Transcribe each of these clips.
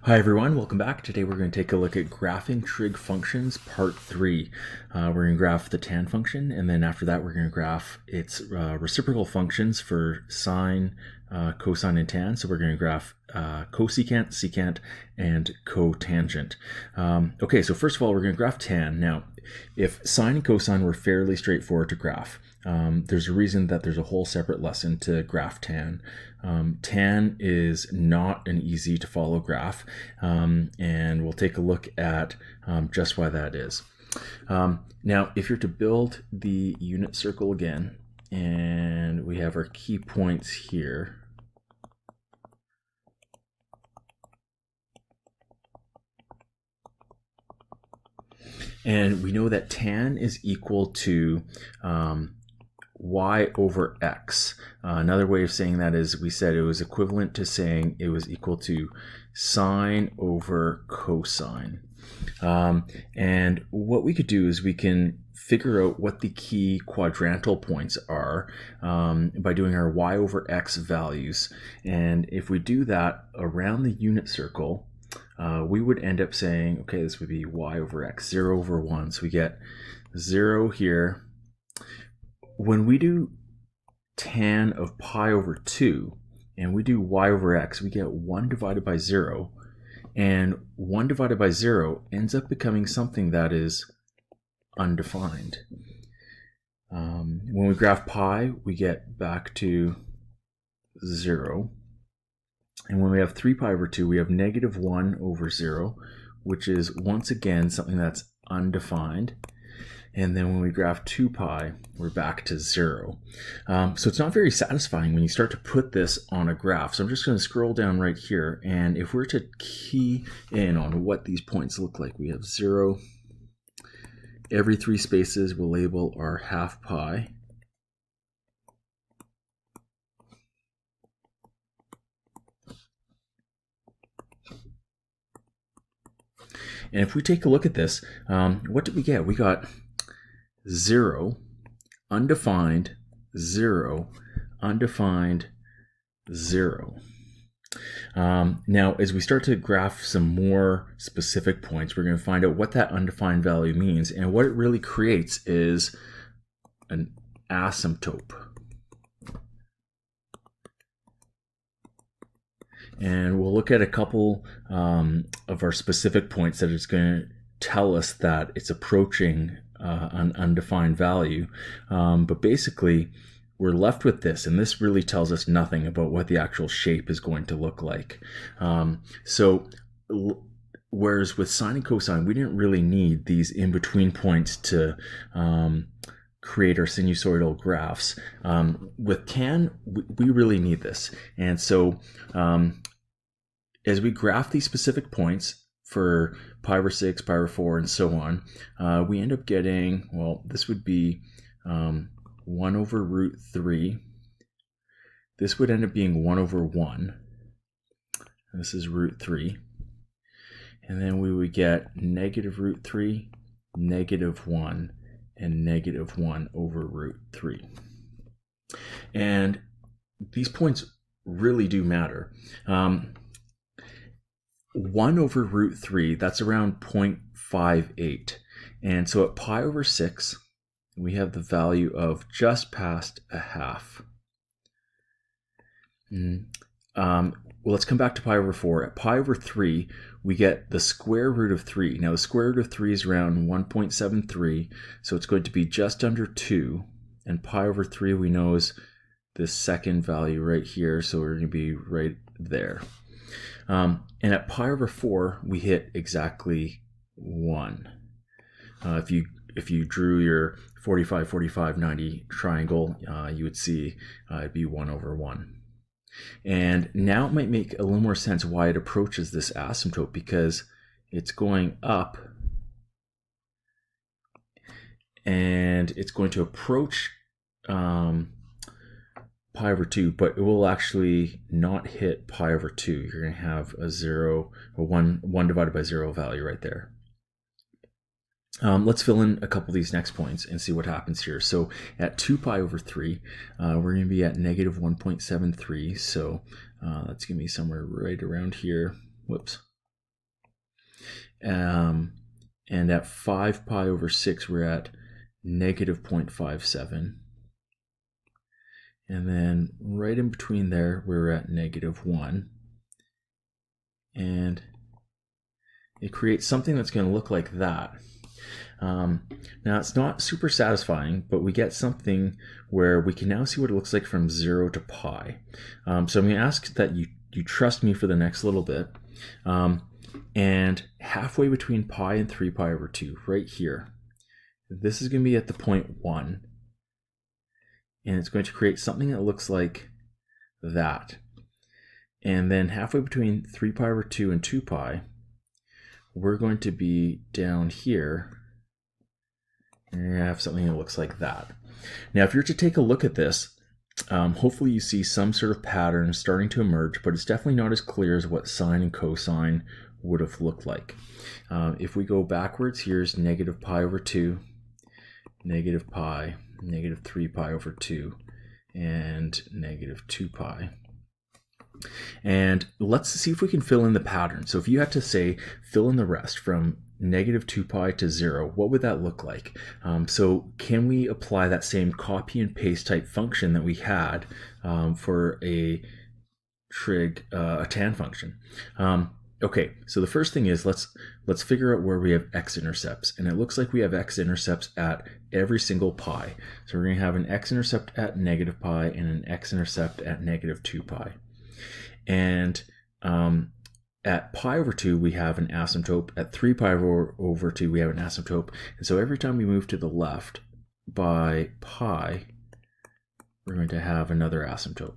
Hi everyone, welcome back. Today we're going to take a look at graphing trig functions, part 3. We're going to graph the tan function, and then after that we're going to graph its reciprocal functions for sine, cosine, and tan. So we're going to graph cosecant, secant, and cotangent. Okay, so first of all we're going to graph tan. Now, if sine and cosine were fairly straightforward to graph, there's a reason that there's a whole separate lesson to graph tan. Tan is not an easy to follow graph, and we'll take a look at just why that is. Now, if you're to build the unit circle again, and we have our key points here, and we know that tan is equal to y over x. Another way of saying that is we said it was equivalent to saying it was equal to sine over cosine. And what we could do is we can figure out what the key quadrantal points are by doing our y over x values. And if we do that around the unit circle, we would end up saying, okay, this would be y over x, 0 over 1. So we get 0 here. When we do tan of pi over 2 and we do y over x, we get 1 divided by 0. And 1 divided by 0 ends up becoming something that is undefined. When we graph pi, we get back to 0. And when we have 3 pi over 2, we have negative 1 over 0, which is once again something that's undefined. And then when we graph 2 pi, we're back to 0. So it's not very satisfying when you start to put this on a graph. So I'm just going to scroll down right here. And if we're to key in on what these points look like, we have 0. Every 3 spaces we'll label our half pi. And if we take a look at this, what did we get? We got 0, undefined, 0, undefined, 0. Now, as we start to graph some more specific points, we're going to find out what that undefined value means. And what it really creates is an asymptote. And we'll look at a couple of our specific points that is going to tell us that it's approaching an undefined value. But basically, we're left with this, and this really tells us nothing about what the actual shape is going to look like. So whereas with sine and cosine, we didn't really need these in-between points to create our sinusoidal graphs. With tan, we really need this. And so as we graph these specific points for pi over 6, pi over 4, and so on, we end up getting, well, this would be 1 over root 3. This would end up being 1 over 1. This is root 3. And then we would get negative root 3, negative 1, and negative 1 over root 3. And these points really do matter. 1 over root 3, that's around 0.58. And so at pi over 6, we have the value of just past a half. Well, let's come back to pi over 4. At pi over 3, we get the square root of 3. Now, the square root of 3 is around 1.73, so it's going to be just under 2. And pi over 3, we know, is this second value right here, so we're going to be right there. And at pi over 4, we hit exactly 1. If you drew your 45, 45, 90 triangle, you would see it'd be 1 over 1. And now it might make a little more sense why it approaches this asymptote, because it's going up and it's going to approach pi over 2, but it will actually not hit pi over 2. You're going to have a 0, or 1 divided by 0 value right there. Let's fill in a couple of these next points and see what happens here. So at 2 pi over 3, we're going to be at negative 1.73. So that's going to be somewhere right around here. Whoops. And at 5 pi over 6, we're at negative 0.57. And then right in between there, we're at negative 1. And it creates something that's going to look like that. Now it's not super satisfying, but we get something where we can now see what it looks like from 0 to pi. So I'm going to ask that you trust me for the next little bit. And halfway between pi and 3 pi over 2, right here, this is going to be at the point 1. And it's going to create something that looks like that. And then halfway between 3 pi over 2 and 2 pi, we're going to be down here. And you're going to have something that looks like that. Now, if you're to take a look at this, hopefully you see some sort of pattern starting to emerge, but it's definitely not as clear as what sine and cosine would have looked like. If we go backwards, here's negative pi over 2, negative pi, negative 3 pi over 2, and negative 2 pi. And let's see if we can fill in the pattern. So if you had to say fill in the rest from negative 2 pi to 0, what would that look like? So can we apply that same copy and paste type function that we had for a trig, a tan function? Okay, so the first thing is let's figure out where we have x-intercepts, and it looks like we have x-intercepts at every single pi. So we're going to have an x-intercept at negative pi and an x-intercept at negative 2 pi. And at pi over 2, we have an asymptote. At 3 pi over 2, we have an asymptote. And so every time we move to the left by pi, we're going to have another asymptote.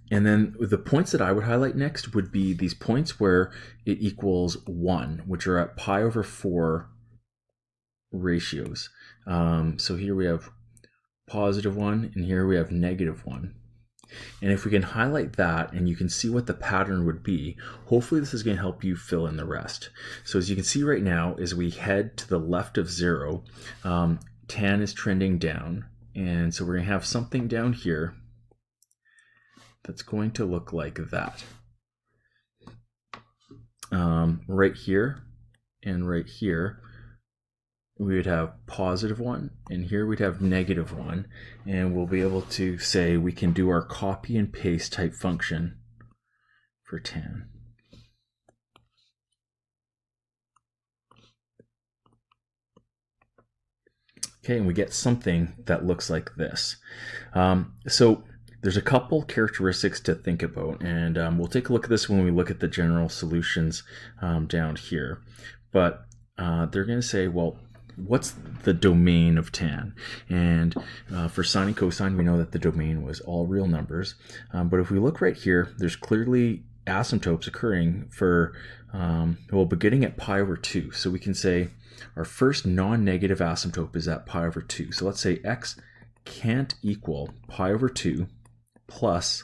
And then the points that I would highlight next would be these points where it equals 1, which are at pi over 4 ratios. So here we have positive 1, and here we have negative 1. And if we can highlight that and you can see what the pattern would be, hopefully this is going to help you fill in the rest. So as you can see right now, as we head to the left of 0, tan is trending down. And so we're going to have something down here that's going to look like that. Right here and right here, we would have positive 1, and here we'd have negative 1, and we'll be able to say we can do our copy and paste type function for tan. Okay, and we get something that looks like this. So there's a couple characteristics to think about, and we'll take a look at this when we look at the general solutions down here. But they're going to say, well, what's the domain of tan? And for sine and cosine, we know that the domain was all real numbers. But if we look right here, there's clearly asymptotes occurring for, well, beginning at pi over 2. So we can say our first non-negative asymptote is at pi over 2. So let's say x can't equal pi over 2 plus,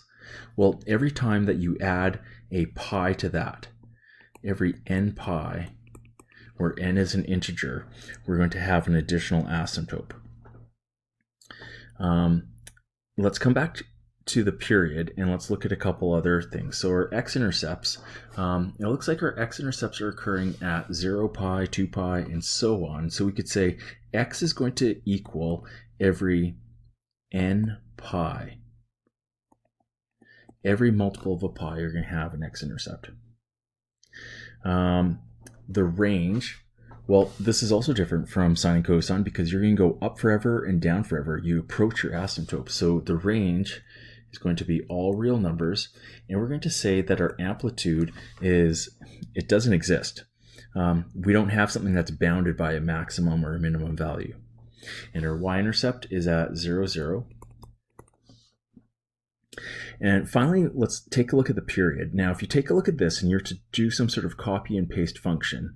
well, every time that you add a pi to that, every n pi, where n is an integer, we're going to have an additional asymptote. Let's come back to the period and let's look at a couple other things. So our x-intercepts, it looks like our x-intercepts are occurring at 0 pi, 2 pi, and so on. So we could say x is going to equal every n pi. Every multiple of a pi, you're going to have an x-intercept. The range, well, this is also different from sine and cosine because you're going to go up forever and down forever. You approach your asymptote. So the range is going to be all real numbers, and we're going to say that our amplitude it doesn't exist. We don't have something that's bounded by a maximum or a minimum value. And our y-intercept is at 0, 0. And finally, let's take a look at the period. Now, if you take a look at this and you're to do some sort of copy and paste function,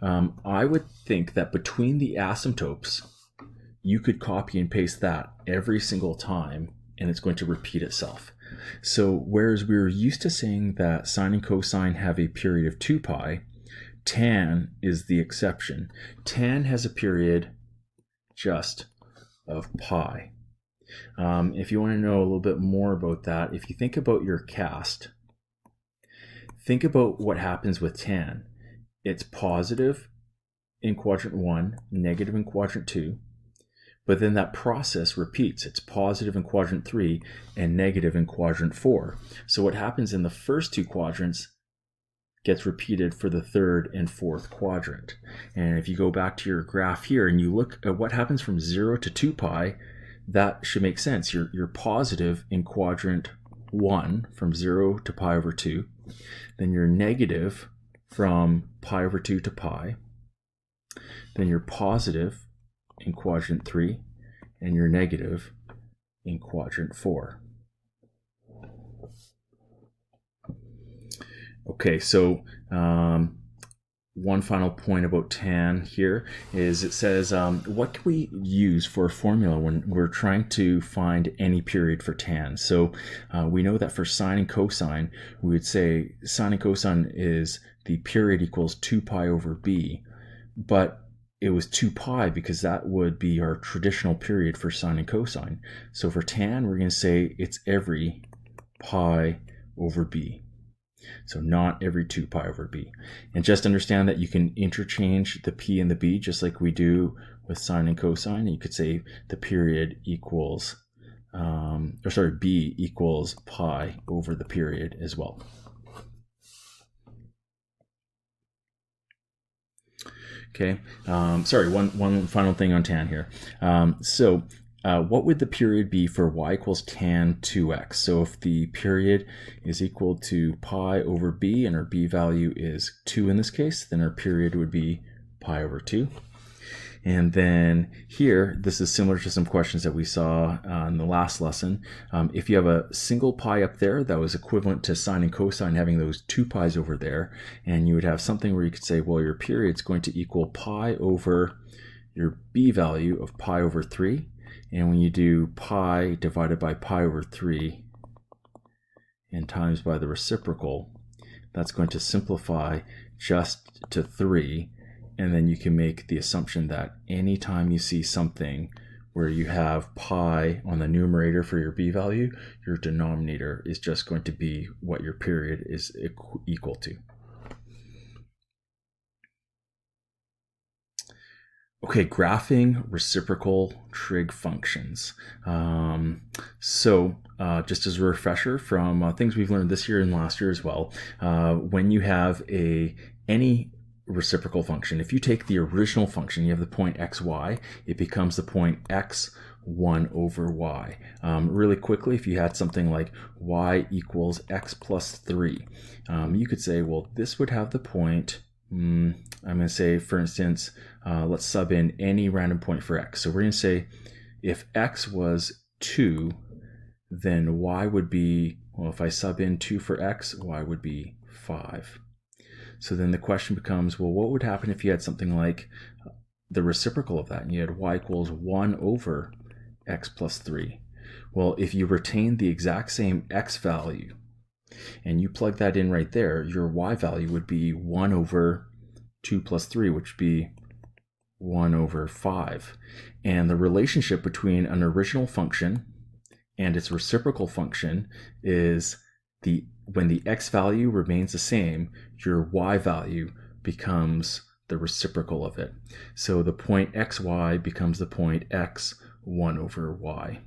I would think that between the asymptotes, you could copy and paste that every single time, and it's going to repeat itself. So whereas we were used to saying that sine and cosine have a period of 2 pi, tan is the exception. Tan has a period just of pi. If you want to know a little bit more about that, if you think about your cast, think about what happens with tan. It's positive in quadrant 1, negative in quadrant 2, but then that process repeats. It's positive in quadrant 3 and negative in quadrant 4. So what happens in the first 2 quadrants gets repeated for the 3rd and 4th quadrant. And if you go back to your graph here and you look at what happens from 0 to 2 pi, that should make sense. You're positive in quadrant 1 from 0 to pi over 2. Then you're negative from pi over 2 to pi. Then you're positive in quadrant 3, and you're negative in quadrant 4. Okay, so one final point about tan here is it says, what can we use for a formula when we're trying to find any period for tan? So we know that for sine and cosine, we would say sine and cosine is the period equals 2 pi over b, but it was 2 pi because that would be our traditional period for sine and cosine. So for tan, we're going to say it's every pi over b. So not every 2 pi over b. And just understand that you can interchange the p and the b just like we do with sine and cosine. You could say the period equals, b equals pi over the period as well. Okay, one final thing on tan here. What would the period be for y equals tan 2x? So if the period is equal to pi over b and our b value is 2 in this case, then our period would be pi over 2. And then here, this is similar to some questions that we saw in the last lesson. If you have a single pi up there, that was equivalent to sine and cosine having those 2 pi's over there. And you would have something where you could say, well, your period's going to equal pi over your b value of pi over 3. And when you do pi divided by pi over 3 and times by the reciprocal, that's going to simplify just to 3. And then you can make the assumption that anytime you see something where you have pi on the numerator for your b value, your denominator is just going to be what your period is equal to. Okay, graphing reciprocal trig functions. Just as a refresher from things we've learned this year and last year as well, when you have any reciprocal function, if you take the original function, you have the point xy, it becomes the point x1 over y. Really quickly, if you had something like y equals x plus 3, you could say, well, this would have the point, I'm going to say, for instance, let's sub in any random point for x. So we're going to say if x was 2, then y would be, well, if I sub in 2 for x, y would be 5. So then the question becomes, well, what would happen if you had something like the reciprocal of that and you had y equals 1 over x plus 3? Well, if you retain the exact same x value and you plug that in right there, your y value would be 1 over 2 plus 3, which would be 1 over 5. And the relationship between an original function and its reciprocal function is when the x value remains the same, your y value becomes the reciprocal of it. So the point xy becomes the point x 1 over y.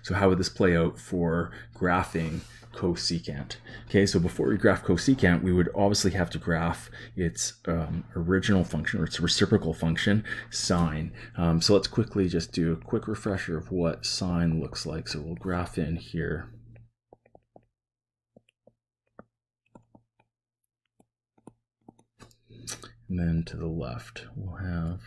So how would this play out for graphing cosecant? Okay, so before we graph cosecant, we would obviously have to graph its original function, or its reciprocal function, sine. So let's quickly just do a quick refresher of what sine looks like. So we'll graph in here. And then to the left, we'll have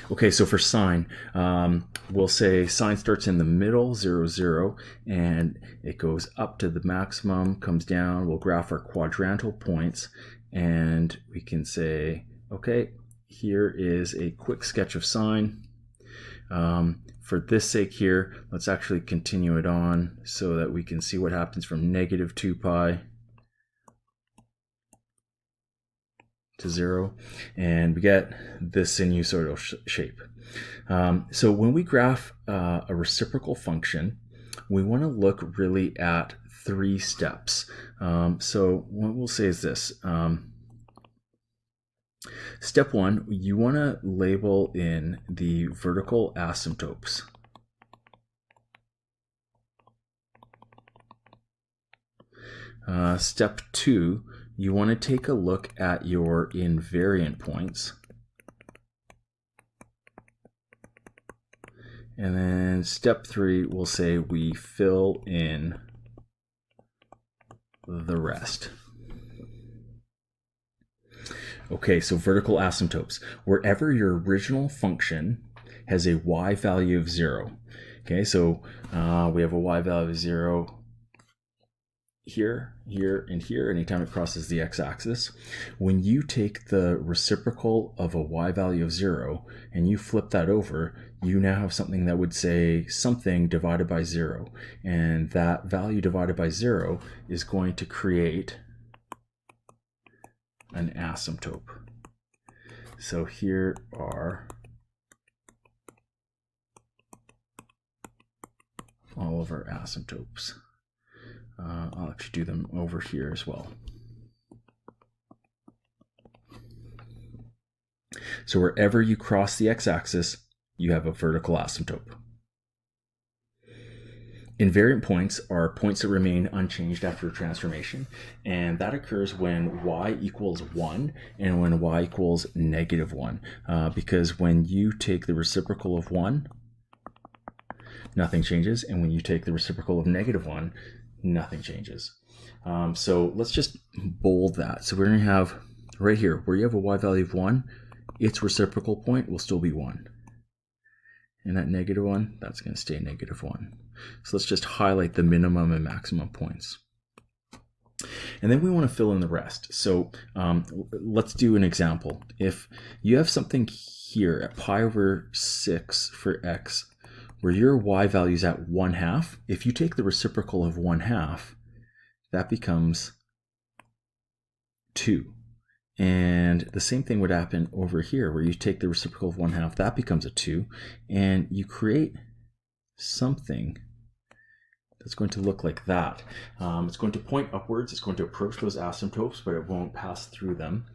okay, so for sine, we'll say sine starts in the middle, 0, 0, and it goes up to the maximum, comes down. We'll graph our quadrantal points, and we can say, okay, here is a quick sketch of sine. For this sake here, let's actually continue it on so that we can see what happens from negative 2 pi to 0, and we get this sinusoidal shape. So when we graph a reciprocal function, we want to look really at 3 steps. So what we'll say is this. Step 1, you want to label in the vertical asymptotes. Step 2, you want to take a look at your invariant points. And then step 3, we'll say we fill in the rest. Okay, so vertical asymptotes. Wherever your original function has a y value of 0. Okay, so we have a y value of 0 here, here, and here, anytime it crosses the x-axis. When you take the reciprocal of a y value of 0 and you flip that over, you now have something that would say something divided by 0. And that value divided by 0 is going to create an asymptote. So here are all of our asymptotes. I'll actually do them over here as well. So wherever you cross the x-axis, you have a vertical asymptote. Invariant points are points that remain unchanged after a transformation, and that occurs when y equals 1 and when y equals negative 1, because when you take the reciprocal of 1, nothing changes, and when you take the reciprocal of negative 1, nothing changes. So let's just bold that. So we're going to have right here, where you have a y value of 1, its reciprocal point will still be 1. And at negative 1, that's going to stay negative 1. So let's just highlight the minimum and maximum points. And then we want to fill in the rest. So let's do an example. If you have something here at pi over 6 for x, where your y value is at 1/2, if you take the reciprocal of 1/2, that becomes 2. And the same thing would happen over here, where you take the reciprocal of 1/2, that becomes a 2, and you create something that's going to look like that. It's going to point upwards, it's going to approach those asymptotes, but it won't pass through them.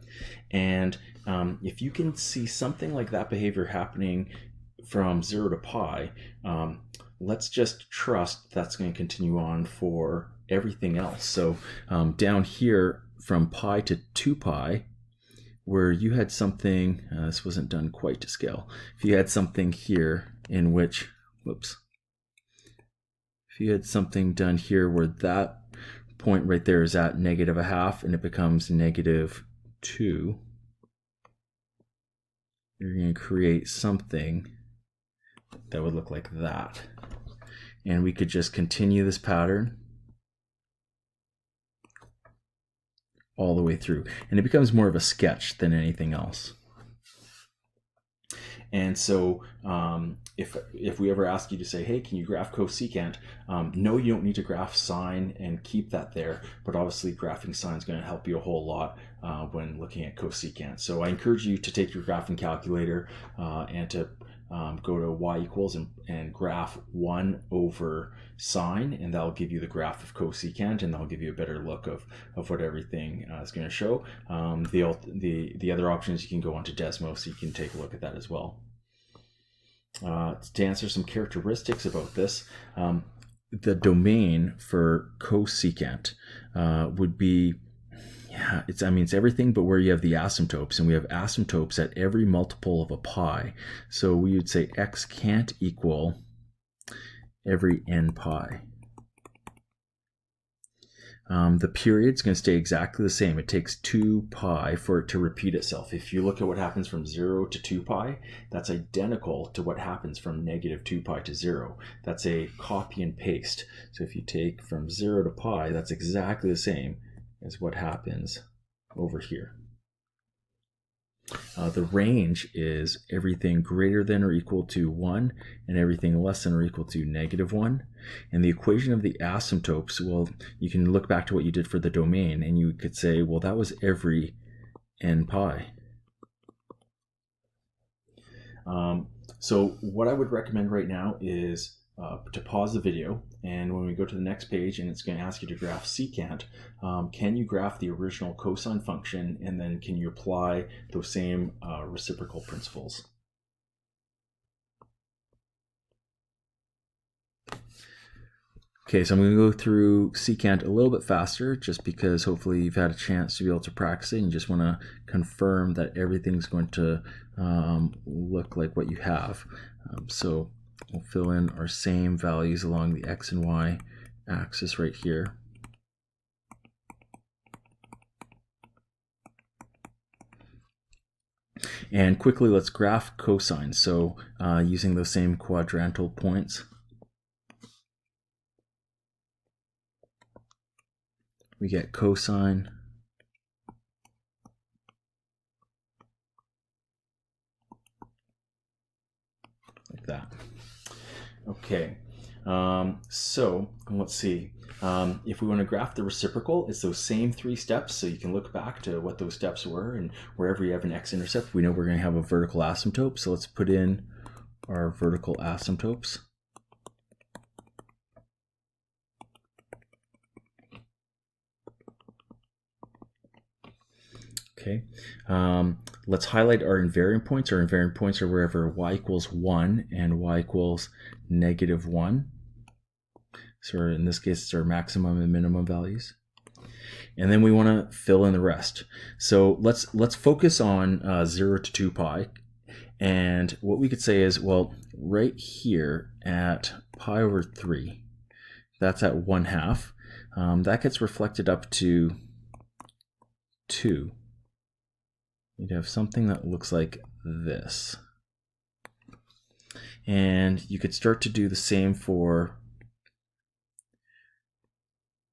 And if you can see something like that behavior happening from 0 to pi, let's just trust that's going to continue on for everything else. So down here from pi to 2 pi, where you had something, this wasn't done quite to scale, if you had something here in which, if you had something done here where that point right there is at negative 1/2 and it becomes negative 2, you're going to create something that would look like that. And we could just continue this pattern all the way through. And it becomes more of a sketch than anything else. And so if we ever ask you to say, hey, can you graph cosecant? No, you don't need to graph sine and keep that there, but obviously graphing sine is going to help you a whole lot when looking at cosecant. So I encourage you to take your graphing calculator and to go to y equals and graph 1 over sine, and that'll give you the graph of cosecant, and that'll give you a better look of what everything is going to show. The other options, you can go onto Desmo, so you can take a look at that as well. To answer some characteristics about this, the domain for cosecant would be, it's everything but where you have the asymptotes, and we have asymptotes at every multiple of a pi. So we would say x can't equal every n pi. the period's going to stay exactly the same. It takes 2 pi for it to repeat itself. If you look at what happens from 0 to 2 pi, that's identical to what happens from negative 2 pi to 0. That's a copy and paste. So if you take from 0 to pi, that's exactly the same as what happens over here. The range is everything greater than or equal to 1 and everything less than or equal to negative 1. And the equation of the asymptotes, well, you can look back to what you did for the domain and you could say, well, that was every n pi. So what I would recommend right now is to pause the video, and when we go to the next page and it's going to ask you to graph secant, can you graph the original cosine function, and then can you apply those same reciprocal principles? Okay, so I'm going to go through secant a little bit faster just because hopefully you've had a chance to be able to practice it and you just want to confirm that everything's going to look like what you have. So we'll fill in our same values along the x and y axis right here. And quickly, let's graph cosine. So using those same quadrantal points, we get cosine like that. Okay, so let's see. If we want to graph the reciprocal, it's those same 3 steps. So you can look back to what those steps were, and wherever you have an x-intercept, we know we're going to have a vertical asymptote. So let's put in our vertical asymptotes. Okay, let's highlight our invariant points. Our invariant points are wherever y equals 1 and y equals negative 1. So in this case, it's our maximum and minimum values. And then we want to fill in the rest. So let's focus on 0 to 2 pi. And what we could say is, well, right here at pi over 3, that's at 1/2. That gets reflected up to 2. You'd have something that looks like this. And you could start to do the same for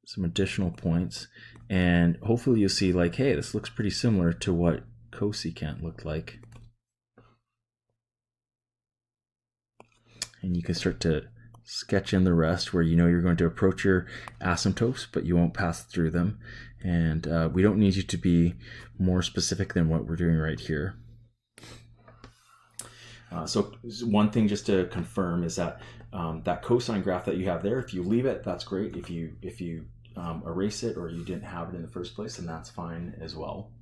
some additional points. And hopefully you'll see like, hey, this looks pretty similar to what cosecant looked like. And you can start to sketch in the rest where you know you're going to approach your asymptotes, but you won't pass through them. And we don't need you to be more specific than what we're doing right here. So one thing just to confirm is that that cosine graph that you have there, if you leave it, that's great. If you erase it or you didn't have it in the first place, then that's fine as well.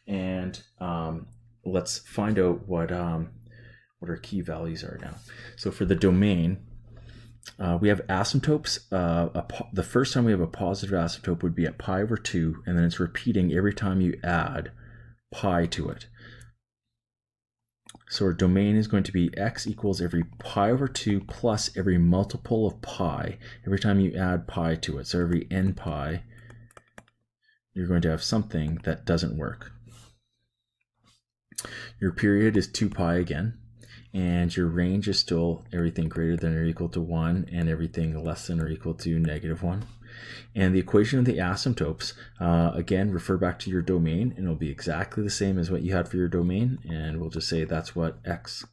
And let's find out what our key values are now. So for the domain, we have asymptotes. The first time we have a positive asymptote would be at pi over 2, and then it's repeating every time you add pi to it. So our domain is going to be x equals every pi over 2 plus every multiple of pi every time you add pi to it. So every n pi, you're going to have something that doesn't work. Your period is 2 pi again. And your range is still everything greater than or equal to 1 and everything less than or equal to negative 1. And the equation of the asymptotes, again, refer back to your domain, and it'll be exactly the same as what you had for your domain. And we'll just say that's what x.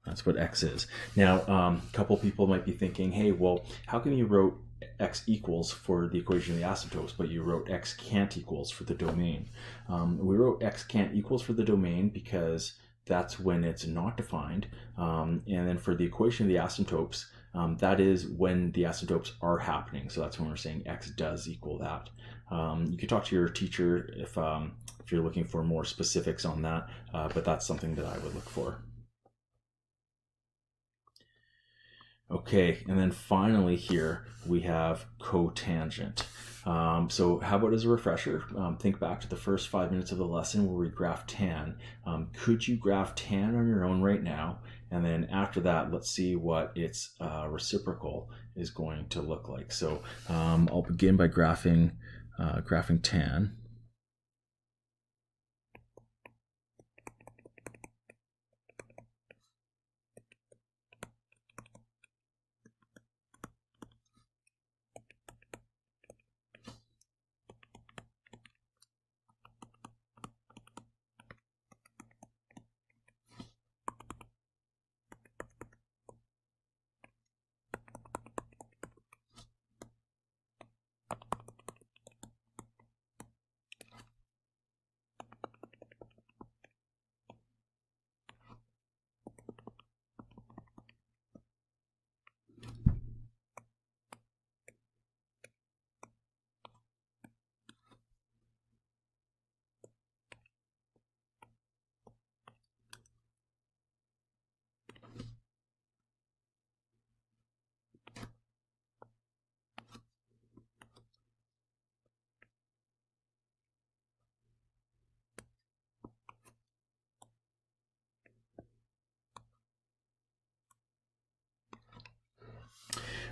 That's what x is. Now, a couple people might be thinking, hey, well, how come you wrote x equals for the equation of the asymptotes, but you wrote x can't equals for the domain? We wrote x can't equals for the domain because that's when it's not defined. And then for the equation of the asymptotes, that is when the asymptotes are happening. So that's when we're saying x does equal that. You could talk to your teacher if you're looking for more specifics on that, but that's something that I would look for. Okay, and then finally here we have cotangent. So how about as a refresher, think back to the first 5 minutes of the lesson where we graphed tan. Could you graph tan on your own right now? And then after that, let's see what its reciprocal is going to look like. So I'll begin by graphing tan.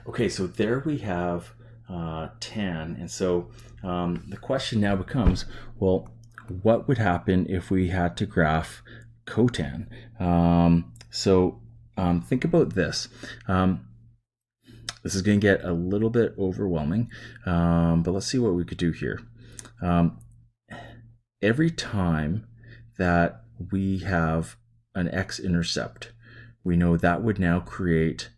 Okay, so there we have tan. And so the question now becomes, well, what would happen if we had to graph cotan? Think about this. This is going to get a little bit overwhelming, but let's see what we could do here. Every time that we have an X-intercept, we know that would now create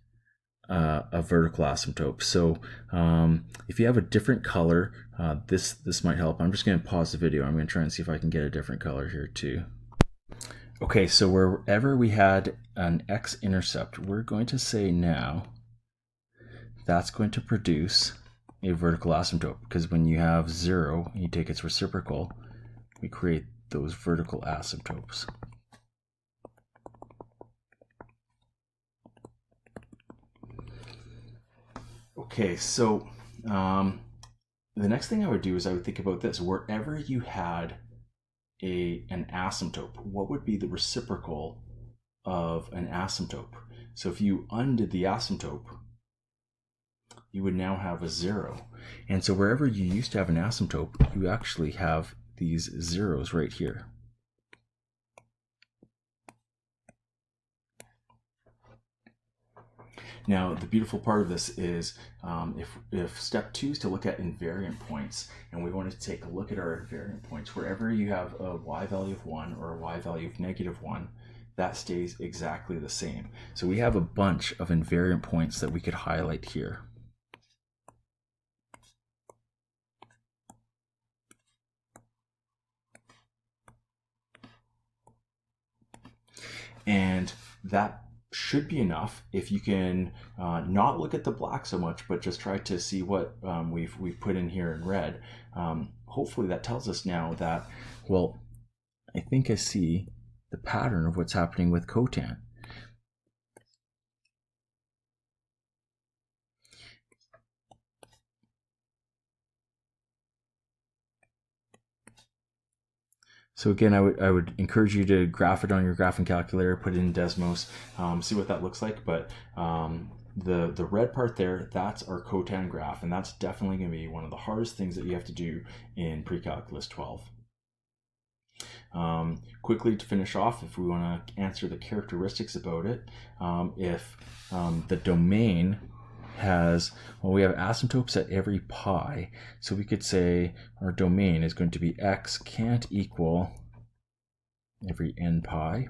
a vertical asymptote. So if you have a different color, this might help. I'm just going to pause the video. I'm going to try and see if I can get a different color here too. Okay, so wherever we had an X-intercept, we're going to say now that's going to produce a vertical asymptote, because when you have 0 and you take its reciprocal, we create those vertical asymptotes. Okay, so the next thing I would do is I would think about this. Wherever you had an asymptote, what would be the reciprocal of an asymptote? So if you undid the asymptote, you would now have a 0. And so wherever you used to have an asymptote, you actually have these zeros right here. Now, the beautiful part of this is if step 2 is to look at invariant points, and we want to take a look at our invariant points, wherever you have a y value of 1 or a y value of -1, that stays exactly the same. So we have a bunch of invariant points that we could highlight here. And that should be enough if you can not look at the black so much, but just try to see what we've put in here in red. Hopefully that tells us now that, well, I think I see the pattern of what's happening with cotan. So again, I would encourage you to graph it on your graphing calculator, put it in Desmos, see what that looks like. But the red part there, that's our cotan graph, and that's definitely going to be one of the hardest things that you have to do in Pre-Calculus 12. Quickly to finish off, if we want to answer the characteristics about it, if the domain has, well, we have asymptotes at every pi, so we could say our domain is going to be x can't equal every n pi.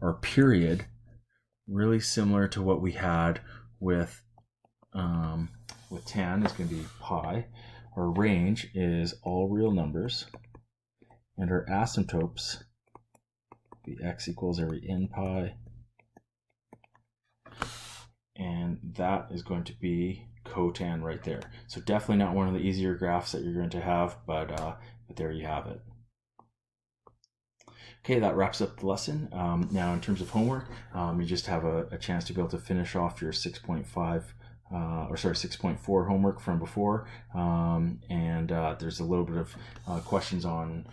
Our period, really similar to what we had with tan, is going to be pi. Our range is all real numbers, and our asymptotes be x equals every n pi. And that is going to be cotan right there. So definitely not one of the easier graphs that you're going to have, but there you have it. Okay, that wraps up the lesson. Now in terms of homework, you just have a chance to be able to finish off your 6.5 6.4 homework from before, and there's a little bit of questions on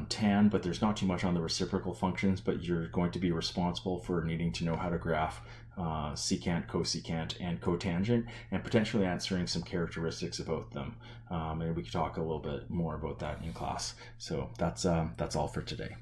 tan, but there's not too much on the reciprocal functions, but you're going to be responsible for needing to know how to graph secant, cosecant, and cotangent, and potentially answering some characteristics about them. And we could talk a little bit more about that in class. So that's all for today.